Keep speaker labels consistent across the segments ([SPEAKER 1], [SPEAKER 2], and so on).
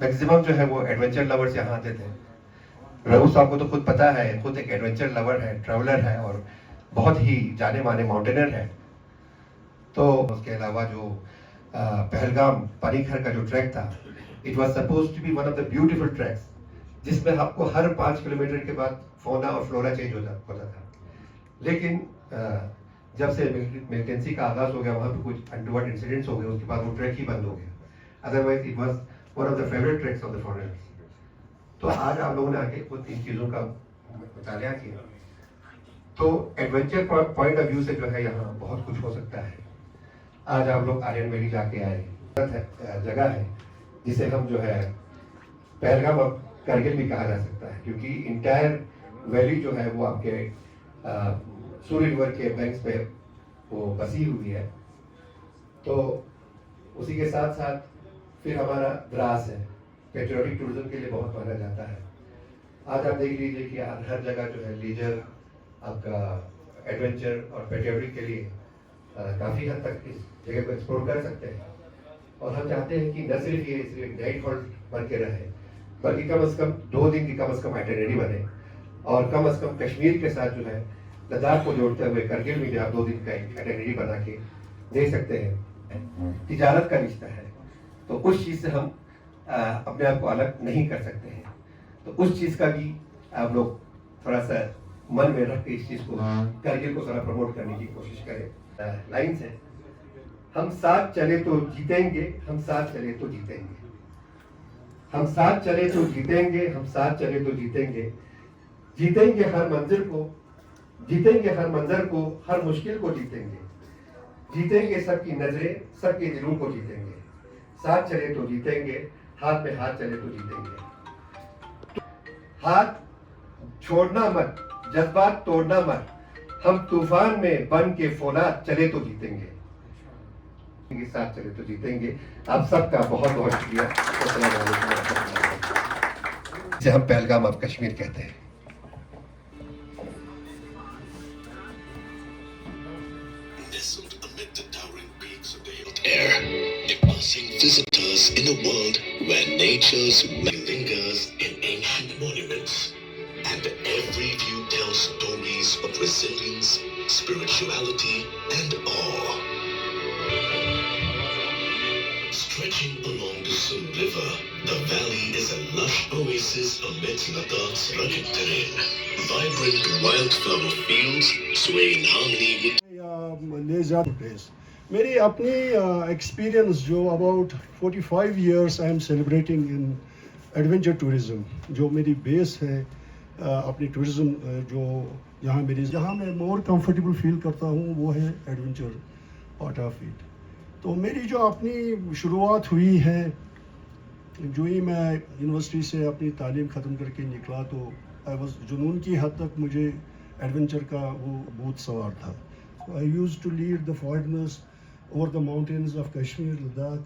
[SPEAKER 1] Maximum جو ہے وہ ایڈونچر لورز یہاں آتے تھے. رؤوف صاحب کو تو خود پتا ہے, خود ایک ایڈونچر لور ہے, ٹریولر ہے اور بہت ہی جانے مانے ماؤنٹینر ہے. تو اس کے علاوہ جو پہلگام پانی گھر کا جو ٹریک تھا, it was suppose to be one of the beautiful tracks, جس میں آپ کو ہر 5 کلومیٹر کے بعد فونا اور فلورا چینج ہوتا تھا. لیکن جب سے ملیٹنسی کا آغاز ہو گیا, وہاں پہ کچھ انٹورڈ انسیڈنٹس ہو گئے, اس کے بعد وہ ٹریک ہی بند ہو گیا. Otherwise it was one of the favourite tracks of the foreigners. تو آج آپ لوگوں نے آ کے خود ان چیزوں کا مطالعہ کیا. تو ایڈونچر پوائنٹ آف ویو سے جو ہے یہاں بہت کچھ ہو سکتا ہے. آج آپ لوگ آرین ویلی جا کے آئے, جگہ ہے جسے ہم جو ہے پہلگام اب کرگل بھی کہا جا سکتا ہے, کیونکہ انٹائر ویلی جو ہے وہ آپ کے سوری ریور کے بینکس پہ وہ بسی ہوئی ہے. تو اسی کے ساتھ ساتھ پھر ہمارا دراز ہے, پیٹریوٹک ٹورزم کے لیے بہت مانا جاتا ہے. آج آپ دیکھ لیجیے کہ ہر جگہ جو ہے لیجر, آپ کا ایڈونچر اور پیٹریوٹک کے لیے کافی حد تک اس جگہ کو ایکسپلور کر سکتے ہیں. اور ہم چاہتے ہیں کہ نہ صرف یہ صرف نائٹ ہالٹ بن کے رہے, بلکہ کم از کم 2 دن کی کم از کم آئٹنری بنے, اور کم از کم کشمیر کے ساتھ جو ہے لداخ کو جوڑتے ہوئے کرگل میں بھی آپ 2 دن کا ایک آئٹنری بنا کے دے سکتے ہیں. تجارت کا رشتہ ہے, تو اس چیز سے ہم اپنے آپ کو الگ نہیں کر سکتے ہیں. تو اس چیز کا بھی آپ لوگ تھوڑا سا من میں رکھ کے اس چیز کو, کرگل کو ذرا پروموٹ کرنے کی کوشش کریں. لائنس ہے, ہم ساتھ چلے تو جیتیں گے, ہم ساتھ چلے تو جیتیں گے, ہم ساتھ چلے تو جیتیں گے, ہم ساتھ چلے تو جیتیں گے, جیتیں گے ہر منظر کو, جیتیں گے ہر منظر کو, ہر مشکل کو جیتیں گے, جیتیں گے سب کی نظریں, سب کے دلوں کو جیتیں گے. ساتھ چلے تو جیتیں گے, ہاتھ میں ہاتھ چلے تو جیتیں گے. ہاتھ چھوڑنا مت, جذبات توڑنا مت, ہم طوفان میں بن کے فولاد چلے تو جیتیں گے, ساتھ چلے تو جیتیں گے. آپ سب کا بہت بہت شکریہ. السلام علیکم ورحمۃ اللہ وبرکاتہ. جسے ہم پہلگام آف کشمیر کہتے ہیں.
[SPEAKER 2] Immersing visitors in a world where nature's lingers in ancient monuments, and every view tells stories of resilience, spirituality, and awe. Stretching along the Sindh River, the valley is a lush oasis amidst Ladakh's rugged terrain. Vibrant wildflower fields sway in harmony with
[SPEAKER 3] میری اپنی experience جو about 45 years I am celebrating in adventure tourism. جو میری بیس ہے اپنی tourism, جو جہاں میں مور کمفرٹیبل فیل کرتا ہوں وہ ہے ایڈونچر پارٹ آف اٹ. تو میری جو اپنی شروعات ہوئی ہے, جو ہی میں یونیورسٹی سے اپنی تعلیم ختم کر کے نکلا تو جنون کی حد تک مجھے ایڈونچر کا وہ بہت سوار تھا. I used to lead the foreigners over the mountains of Kashmir, Ladakh,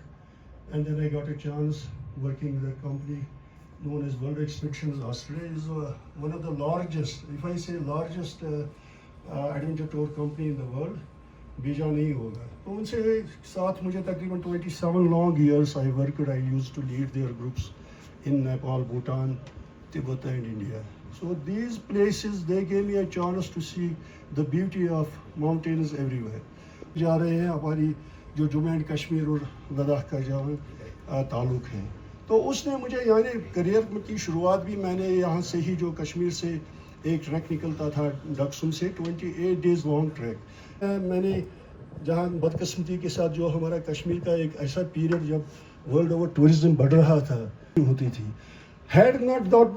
[SPEAKER 3] and then I got a chance working with a company known as World Expeditions. Australia is one of the largest, if I say largest adventure tour company in the world. بیجا نہیں ہوگا. تو ان سے ساتھ مجھے تقریباً 27 long years I worked. I used to lead their groups in Nepal, Bhutan, Tibet and India. So these places, they gave me a chance to see the beauty of mountains everywhere. جا رہے ہیں ہماری جو Jammu and Kashmir اور لداخ کا جہاں تعلق ہے, تو اس نے مجھے یعنی کریئر کی شروعات بھی میں نے یہاں سے ہی, جو کشمیر سے ایک ٹریک نکلتا تھا ڈکسم سے, 28 days long ٹریک. میں نے جہاں بدقسمتی کے ساتھ جو ہمارا کشمیر کا ایک ایسا پیریڈ جب ورلڈ اوور ٹورزم بڑھ رہا تھا ہوتی تھی, had not thought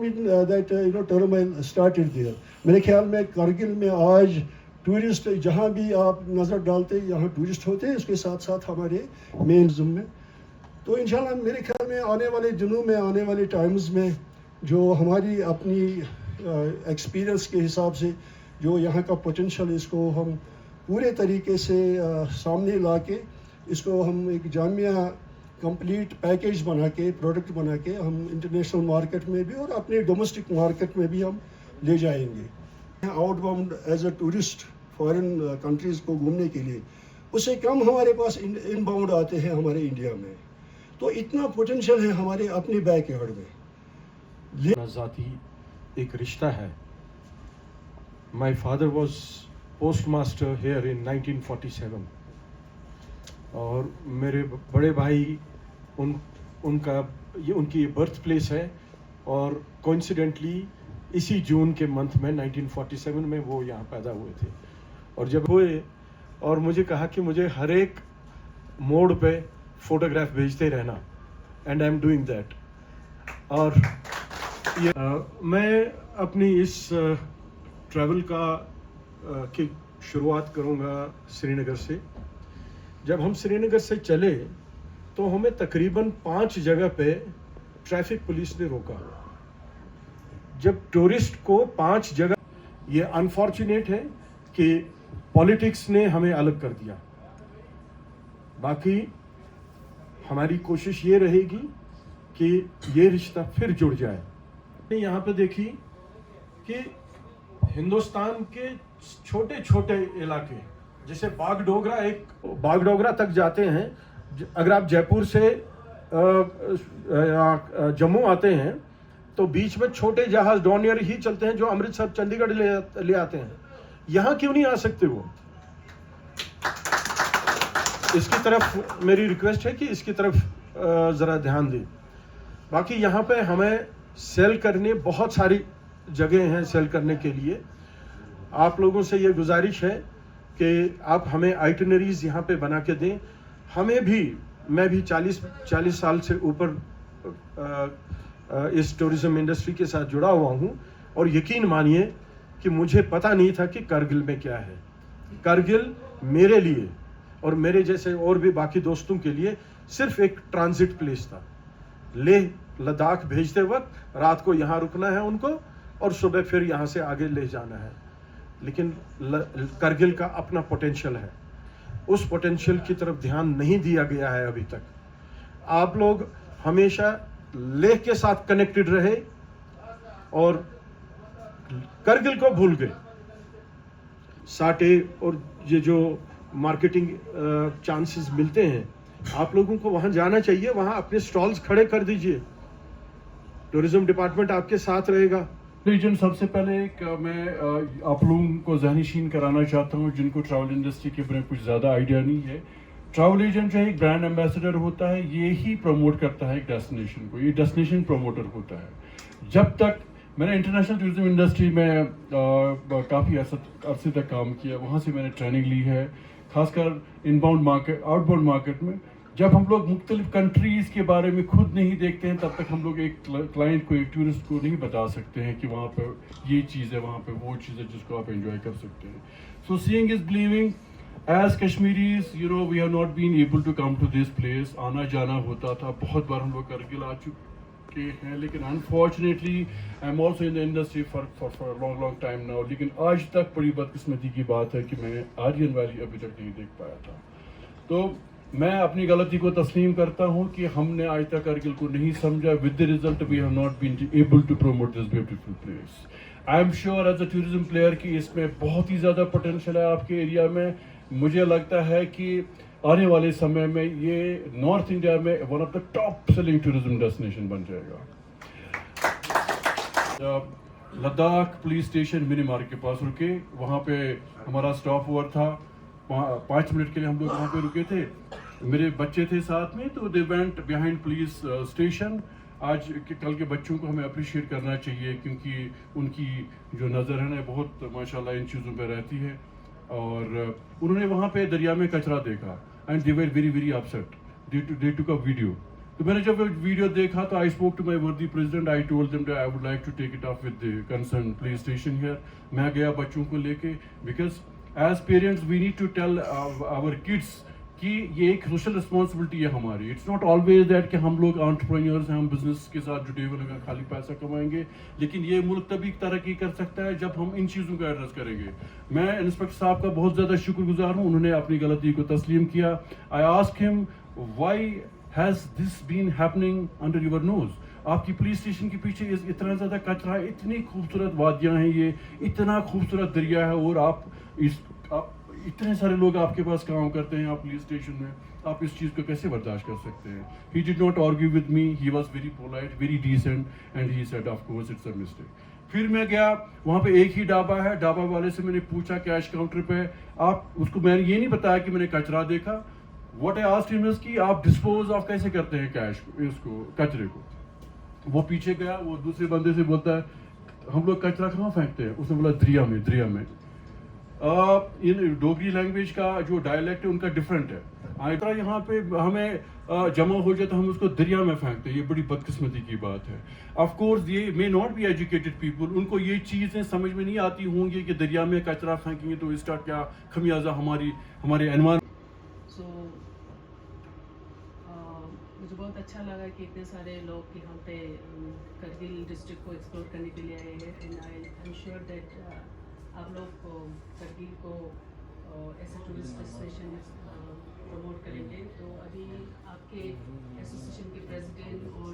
[SPEAKER 3] that turmoil started there. میرے خیال میں کرگل میں آج ٹورسٹ جہاں بھی آپ نظر ڈالتے یہاں ٹورسٹ ہوتے ہیں, اس کے ساتھ ساتھ ہمارے مینزم میں. تو انشاءاللہ میرے خیال میں آنے والے دنوں میں, آنے والے ٹائمز میں, جو ہماری اپنی ایکسپیرئنس کے حساب سے جو یہاں کا پوٹینشیل, اس کو ہم پورے طریقے سے سامنے لا کے اس کو ہم ایک جامعہ कंप्लीट पैकेज बना के, प्रोडक्ट बना के हम इंटरनेशनल मार्केट में भी और अपने डोमेस्टिक मार्केट में भी हम ले जाएंगे. Outbound as a tourist foreign countries को घूमने के लिए उससे कम हमारे पास इनबाउंड आते हैं हमारे इंडिया में. तो इतना पोटेंशियल है हमारे अपने बैकयार्ड में.
[SPEAKER 4] ज़ाती एक रिश्ता है. My father was postmaster here in 1947 और मेरे बड़े भाई उनकी बर्थ प्लेस है और कोइंसिडेंटली इसी जून के मंथ में 1947 में वो यहाँ पैदा हुए थे. और जब हुए और मुझे कहा कि मुझे हर एक मोड़ पे फोटोग्राफ भेजते रहना, and I am doing that. और ये मैं अपनी इस ट्रैवल की शुरुआत करूँगा श्रीनगर से. जब हम श्रीनगर से चले तो हमें तकरीबन 5 जगह पे ट्रैफिक पुलिस ने रोका. जब टूरिस्ट को 5 जगह, ये अनफॉर्चुनेट है कि पॉलिटिक्स ने हमें अलग कर दिया. बाकी हमारी कोशिश ये रहेगी कि ये रिश्ता फिर जुड़ जाए. यहाँ पे देखी कि हिंदुस्तान के छोटे छोटे इलाके जैसे बागडोगरा तक जाते हैं. अगर आप जयपुर से जम्मू आते हैं तो बीच में छोटे जहाज डॉनियर ही चलते हैं जो अमृतसर चंडीगढ़ ले आते हैं. यहाँ क्यों नहीं आ सकते वो? इसकी तरफ मेरी रिक्वेस्ट है कि इसकी तरफ ज़रा ध्यान दें. बाकी यहाँ पे हमें सेल करने बहुत सारी जगह हैं सेल करने के लिए. आप लोगों से ये गुजारिश है कि आप हमें आइटिनरीज यहाँ पे बना के दें. हमें भी, मैं भी 40 साल से ऊपर इस टूरिज्म इंडस्ट्री के साथ जुड़ा हुआ हूँ और यकीन मानिए कि मुझे पता नहीं था कि कारगिल में क्या है. कारगिल मेरे लिए और मेरे जैसे और भी बाकी दोस्तों के लिए सिर्फ एक ट्रांजिट प्लेस था. लेह लद्दाख भेजते वक्त रात को यहाँ रुकना है उनको और सुबह फिर यहाँ से आगे ले जाना है. लेकिन कारगिल का अपना पोटेंशियल है. उस पोटेंशियल की तरफ ध्यान नहीं दिया गया है अभी तक. आप लोग हमेशा लेह के साथ कनेक्टेड रहे और कारगिल को भूल गए. साटे और ये जो मार्केटिंग चांसेस मिलते हैं, आप लोगों को वहाँ जाना चाहिए. वहाँ अपने स्टॉल्स खड़े कर दीजिए. टूरिज्म डिपार्टमेंट आपके साथ रहेगा.
[SPEAKER 5] रीजन सबसे पहले मैं आप लोगों को ज़हनीशीन कराना चाहता हूँ जिनको ट्रैवल इंडस्ट्री के बारे में कुछ ज़्यादा आइडिया नहीं है. ट्रैवल एजेंट जो है एक ब्रांड एम्बेसडर होता है, ये ही प्रमोट करता है एक डेस्टिनेशन को. ये डेस्टिनेशन प्रमोटर होता है. जब तक मैंने इंटरनेशनल टूरिज्म इंडस्ट्री में काफ़ी अरसे तक काम किया, वहाँ से मैंने ट्रेनिंग ली है, खासकर इनबाउंड मार्केट, आउटबाउंड मार्केट में. जब हम लोग मुख्तलिफ कंट्रीज़ के बारे में खुद नहीं देखते हैं तब तक हम लोग एक क्लाइंट को, एक टूरिस्ट को नहीं बता सकते हैं कि वहाँ पर ये चीज़ है, वहाँ पर वो चीज़ है जिसको आप एंजॉय कर सकते हैं. सो seeing is believing. As Kashmiris, we have not been able to come to this place. आना जाना होता था. बहुत बार हम लोग कारगिल आ चुके हैं, लेकिन unfortunately I am also in the industry for a long time now. लेकिन आज तक बड़ी बदकिस्मती की बात है कि मैं आर्यन वैली अभी तक नहीं देख पाया था. तो मैं अपनी गलती को तस्लीम करता हूँ कि हमने आज तक कारगिल को नहीं समझा. With the result, we have not been able to promote this beautiful place. I am sure as a tourism player कि इसमें बहुत ही ज़्यादा पोटेंशियल है आपके एरिया में. मुझे लगता है कि आने वाले समय में ये नॉर्थ इंडिया में one of the top selling tourism destination बन जाएगा. लद्दाख पुलिस स्टेशन मिनी मार्ग के पास रुके, वहाँ पे हमारा स्टॉप ओवर था. 5 मिनट के लिए हम लोग वहाँ पे रुके थे. मेरे बच्चे थे साथ में, तो they went behind police station. आज के कल के बच्चों को हमें अप्रिशिएट करना चाहिए क्योंकि उनकी जो नज़र है ना बहुत माशाल्लाह इन चीज़ों पे रहती है. और उन्होंने वहाँ पे दरिया में कचरा देखा and they were very upset. They took a video. तो मैंने जब वीडियो देखा तो I spoke to my worthy president. I told them that I would like to take it up with the concern police station here. मैं गया बच्चों को लेके, because as parents we need to tell our kids कि ये एक social responsibility है हमारी. इट्स नॉट ऑलवेज दैट कि हम लोग एंटरप्रेन्योर्स हैं, हम बिजनेस के साथ जुड़े हुए हैं, खाली पैसा कमाएंगे. लेकिन ये मुल्क तभी तरक्की कर सकता है जब हम इन चीज़ों का एड्रेस करेंगे. मैं इंस्पेक्टर साहब का बहुत ज़्यादा शुक्रगुजार हूँ. उन्होंने अपनी गलती को तस्लीम किया. I ask him why has this been happening under your nose? आपकी पुलिस स्टेशन के पीछे इतना ज़्यादा कचरा है, इतनी खूबसूरत वादियाँ हैं, ये इतना खूबसूरत दरिया है, और आप इतने सारे लोग आपके पास काम करते हैं, आप पुलिस स्टेशन में, आप इस चीज़ को कैसे बर्दाश्त कर सकते हैं? He did not argue with me, he was very polite, very decent, and he said of course it's a mistake. फिर मैं गया, वहाँ पे एक ही ढाबा है, ढाबा वाले से मैंने पूछा कैश काउंटर पे, आप उसको, मैंने ये नहीं बताया कि मैंने कचरा देखा. What I asked him is कि आप डिस्पोज ऑफ कैसे करते हैं कैश, इसको, कचरे को. वो पीछे गया, वो दूसरे बंदे से बोलता है हम लोग कचरा कहाँ फेंकते हैं? उसने बोला दरिया में, दरिया में. इन डोगरी लैंग्वेज का जो डायलेक्ट है उनका डिफरेंट है. आइतरा यहाँ पे हमें जमा हो जाए तो हम उसको दरिया में फेंकते हैं, ये बड़ी बदकिस्मती की बात है. ऑफ कोर्स ये may not be educated people, उनको ये चीज़ें समझ में नहीं आती होंगी कि दरिया में कचरा फेंकेंगे तो इसका क्या खमियाजा हमारे एनवायरनमेंट.
[SPEAKER 6] सो मुझे बहुत अच्छा लगा कि इतने सारे लोग यहाँ पे करगिल डिस्ट्रिक्ट को एक्सप्लोर करने के लिए आए हैं. And I am sure that आप लोग करगिल को as a tourist destination promote करेंगे. तो अभी आपके एसोसिएशन के प्रेसिडेंट और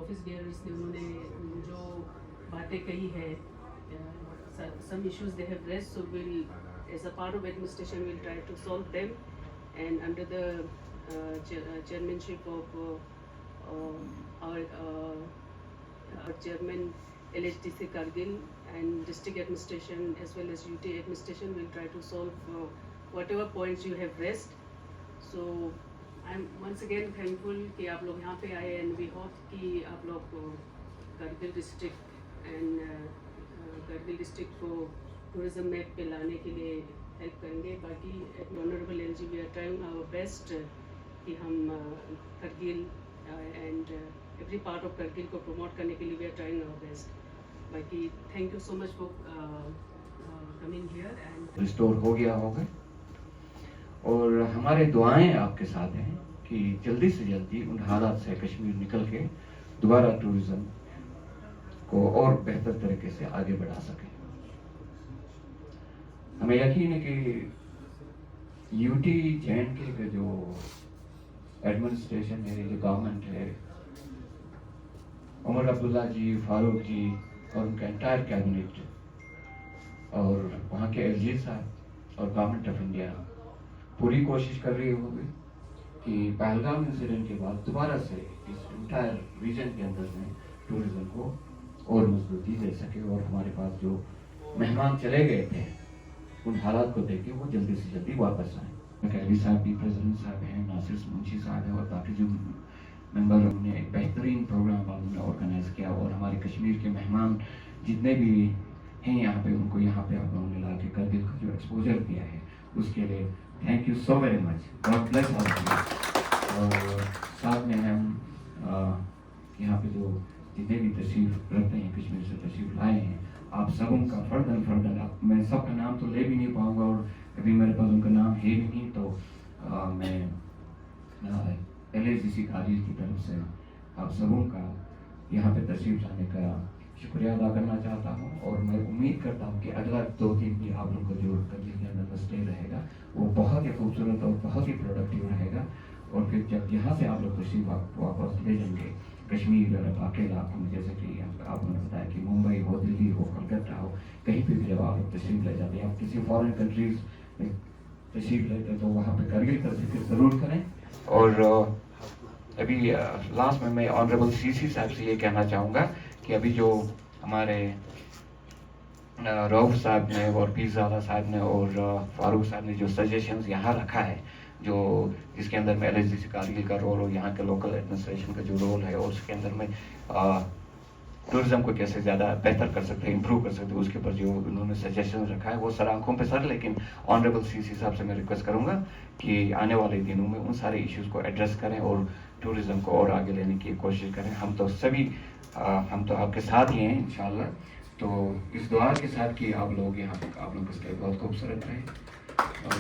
[SPEAKER 6] ऑफिस बेयर्स ने उन्होंने जो बातें कही है, some issues they have raised, so we'll as a part of administration we'll try to solve them, and under the chairmanship of our chairman LHDC Kargil and district administration as well as UT administration will try to solve whatever points you have raised. So I'm once again thankful कि आप लोग यहाँ पे आए, and we hope कि आप लोग Kargil district and Kargil district को टूरिज्म मैप पे लाने के लिए हेल्प करेंगे. बाकी honourable LG we are trying our best कि हम Kargil and every part of Kargil को प्रमोट करने के लिए we are trying our best. बाकी thank you so much for coming here. And
[SPEAKER 7] restore हो गया होगा, और हमारे दुआएं आपके साथ हैं कि जल्दी से जल्दी उन हालात से कश्मीर निकल के दोबारा टूरिज्म को और बेहतर तरीके से आगे बढ़ा सके. हमें यकीन है कि यूटी जे&के का जो एडमिनिस्ट्रेशन है, जो गवर्नमेंट है, उमर अब्दुल्ला जी, फारूक जी और उनका एंटायर कैबिनेट और वहाँ के एलजी साहब और गवर्नमेंट ऑफ इंडिया पूरी कोशिश कर रही होगी कि पहलगाम इंसिडेंट के बाद दोबारा से इस इंटायर रीजन के अंदर में टूरिज्म को और मजबूती दे सके, और हमारे पास जो मेहमान चले गए थे उन हालात को देख के वो जल्दी से जल्दी वापस आए. कैदी साहब भी, प्रेसिडेंट साहब हैं, नासिर मुंशी साहब हैं, और बाकी जो मेंबर, उन्होंने एक बेहतरीन प्रोग्राम ऑर्गेनाइज किया, और हमारे कश्मीर के मेहमान जितने भी हैं यहाँ पे, उनको यहाँ पे आप लोगों ने ला के करगिल का जो एक्सपोजर दिया है उसके लिए thank you so very much. God bless all of you. और साथ में हम यहाँ पे जो जितने भी तशरीफ रखते हैं, कश्मीर से तशरीफ लाए हैं, आप सबों का फर्दन मैं सबका नाम तो ले भी नहीं पाऊँगा, और अभी मेरे पास उनका नाम है भी नहीं, तो मैं LHDC कारिल की तरफ से आप सबों का यहाँ पे तशरीफ लाने का शुक्रिया अदा करना चाहता हूँ. और मैं उम्मीद करता हूँ कि अगला 2 दिन भी आप लोगों का जो करगिल के अंदर स्टे रहेगा वो बहुत ही खूबसूरत और बहुत ही प्रोडक्टिव रहेगा. और फिर जब यहाँ से आप लोग तशरीफ वापस ले जाएंगे कश्मीर और बाकी इलाकों में, जैसे कि आपने बताया कि मुंबई हो, दिल्ली हो, कलकत्ता हो, कहीं पे भी जब आप लोग तशरीफ ले जाते हैं, आप किसी फॉरेन कंट्रीज में तशरीफ लेते हैं, तो वहाँ पे करगिल का जिक्र ज़रूर करें. और अभी लास्ट में मैं ऑनरेबल CC साहब से ये कहना चाहूँगा कि अभी जो हमारे रऊफ साहब ने और पीरज़ादा साहब ने और फारूक साहब ने जो सजेशंस यहाँ रखा है, जो जिसके अंदर में LHDC कारगिल का रोल और यहाँ के लोकल एडमिनिस्ट्रेशन का जो रोल है, और उसके अंदर में टूरिज्म को कैसे ज़्यादा बेहतर कर सकते हैं, इम्प्रूव कर सकते हैं, उसके ऊपर जो उन्होंने सजेशन रखा है वो सर आंखों पे सर. लेकिन ऑनरेबल CC साहब से मैं रिक्वेस्ट करूँगा कि आने वाले दिनों में उन सारे इश्यूज़ को एड्रेस करें और टूरिज्म को और आगे लेने की कोशिश करें. हम तो आपके साथ ही हैं इंशाल्लाह. तो इस दुआ के साथ कि आप लोग यहाँ पे आप लोग इसके बहुत खूबसूरत रहे और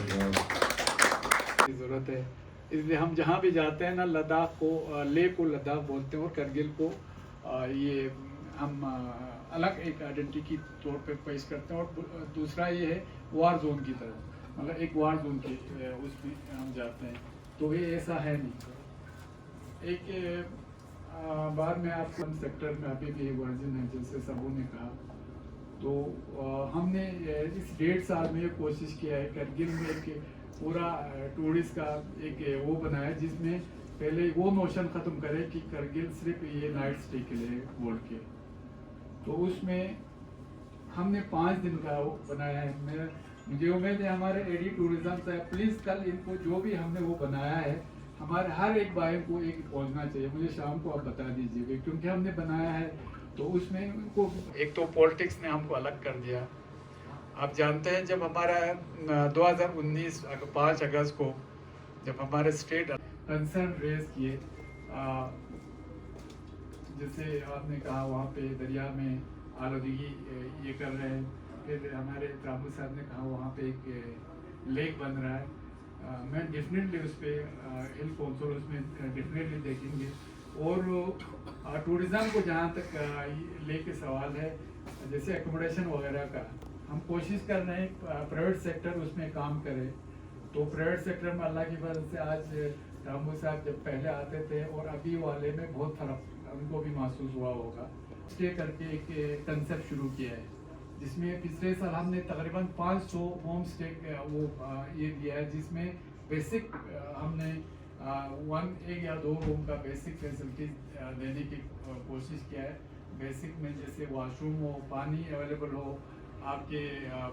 [SPEAKER 8] की ज़रूरत है. इसलिए हम जहाँ भी जाते हैं ना, लद्दाख को, लेह को लद्दाख बोलते हैं और करगिल को ये हम अलग एक आइडेंटिटी के तौर पे पेश करते हैं. और दूसरा ये है वार जोन की तरफ, मतलब एक वार जोन के उसमें हम जाते हैं, तो ये ऐसा है नहीं. एक बार मैं आपको सेक्टर में अभी भी वर्जिन है, जैसे सबू ने कहा, तो हमने इस 1.5 साल में ये कोशिश किया है करगिल में एक पूरा टूरिस्ट का एक वो बनाया, जिसमें पहले वो नोशन ख़त्म करे कि करगिल सिर्फ ये नाइट स्टे के लिए बोल के, तो उसमें हमने 5 दिन का वो बनाया है। मुझे उम्मीद है हमारे एडी टूरिज्म से प्लीज़ कल इनको जो भी हमने वो बनाया है, हमारे हर एक भाई को एक पहुंचना चाहिए, मुझे शाम को आप बता दीजिएगा, क्योंकि हमने बनाया है तो उसमें उनको एक तो पॉलिटिक्स ने हमको अलग कर दिया। आप जानते हैं जब हमारा 2019 5 अगस्त को जब हमारे स्टेट कंसर्न रेज किए, जैसे आपने कहा वहाँ पे दरिया में आलूदगी ये कर रहे हैं, फिर हमारे त्राबू साहब ने कहा वहाँ पे एक लेक बन रहा है, मैं डेफिनेटली उस पर हिल कौंसिल उसमें डेफिनेटली देखेंगे। और टूरिज़्म को जहाँ तक लेके सवाल है, जैसे एकोमोडेशन वगैरह का, हम कोशिश कर रहे हैं प्राइवेट सेक्टर उसमें काम करे, तो प्राइवेट सेक्टर में अल्लाह की वजह से आज रामू साहब जब पहले आते थे और अभी वाले में बहुत फ़र्क उनको भी महसूस हुआ होगा। स्टे करके एक कंसेप्ट शुरू किया है, जिसमें पिछले साल हमने तकरीबन 500 होम स्टे वो ये दिया है, जिसमें बेसिक हमने 1 या 2 रूम का बेसिक फैसिलिटी देने की कोशिश किया है। बेसिक में जैसे वॉशरूम हो, पानी अवेलेबल हो, आपके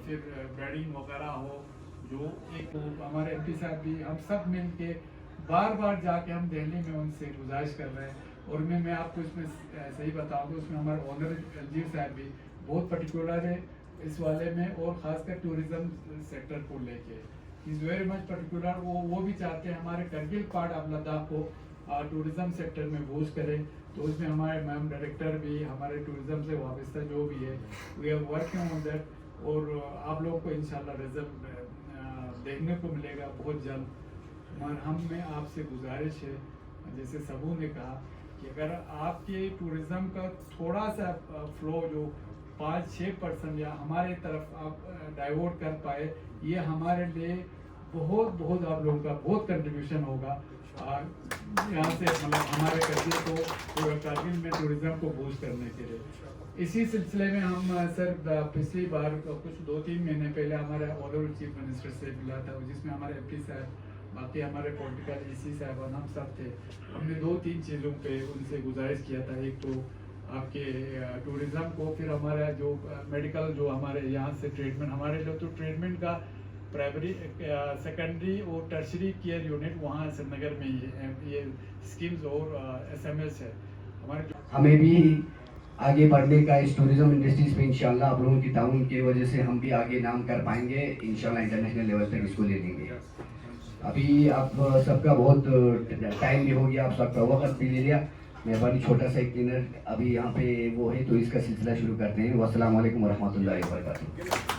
[SPEAKER 8] फिर बेडिंग वगैरह हो, जो एक हमारे एमपी साहब भी हम सब मिल के बार जाके हम दिल्ली में उनसे गुजारिश कर रहे हैं। और मैं आपको इसमें सही बताऊंगा, उसमें हमारे ऑनर एलजी साहब भी बहुत पर्टिकुलर है इस वाले में, और ख़ासकर टूरिज़्म सेक्टर को लेके इज़ वेरी मच पर्टिकुलर। वो भी चाहते हैं हमारे करगिल पार्ट ऑफ लद्दाख को टूरिज़्म सेक्टर में बूस्ट करें, तो उसमें हमारे मैम डायरेक्टर भी हमारे टूरिज़्म से वाबस्ता जो भी है, we are working on that, और आप लोगों को इंशाल्लाह रिजल्ट देखने को मिलेगा बहुत जल्द। और हम में आपसे गुजारिश है, जैसे सबू ने कहा, कि अगर आपके टूरिज़्म का थोड़ा सा फ्लो जो 5-6% या हमारे तरफ आप डाइवर्ट कर पाए, ये हमारे लिए बहुत आप लोगों का बहुत कंट्रीब्यूशन होगा यहाँ से, मतलब हमारे करगिल को करगिल में टूरिज़्म को बूस्ट करने के लिए। इसी सिलसिले में हम सर पिछली बार कुछ 2-3 महीने पहले हमारे ऑनरेबल चीफ मिनिस्टर से मिला था, जिसमें हमारे एमपी साहब, बाकी हमारे पॉलिटिकल ईसी साहब और हम सब थे। हमने 2-3 चीज़ों पे उनसे गुजारिश किया था, एक तो आपके टूरिज़्म को, फिर हमारा जो मेडिकल जो हमारे यहाँ से ट्रीटमेंट, हमारे जो तो ट्रीटमेंट का प्राइमरी सेकेंडरी और टर्शरी केयर यूनिट वहाँ श्रीनगर में ये स्कीम्स और एसएमएस है हमारे।
[SPEAKER 9] हमें भी आगे बढ़ने का इस टूरिज़्म इंडस्ट्रीज पे इंशाल्लाह आप लोगों की ताउन की वजह से हम भी आगे नाम कर पाएंगे, इंशाल्लाह इंटरनेशनल लेवल तक इसको ले लेंगे। अभी आप सबका बहुत टाइम भी हो गया, आप सबका वक्त भी ले लिया, मेहरबानी छोटा सा एक डिनर अभी यहाँ पे वो है, तो इसका सिलसिला शुरू करते हैं। वस्सलाम वालेकुम वरहमतुल्लाहि वबरकातुहू।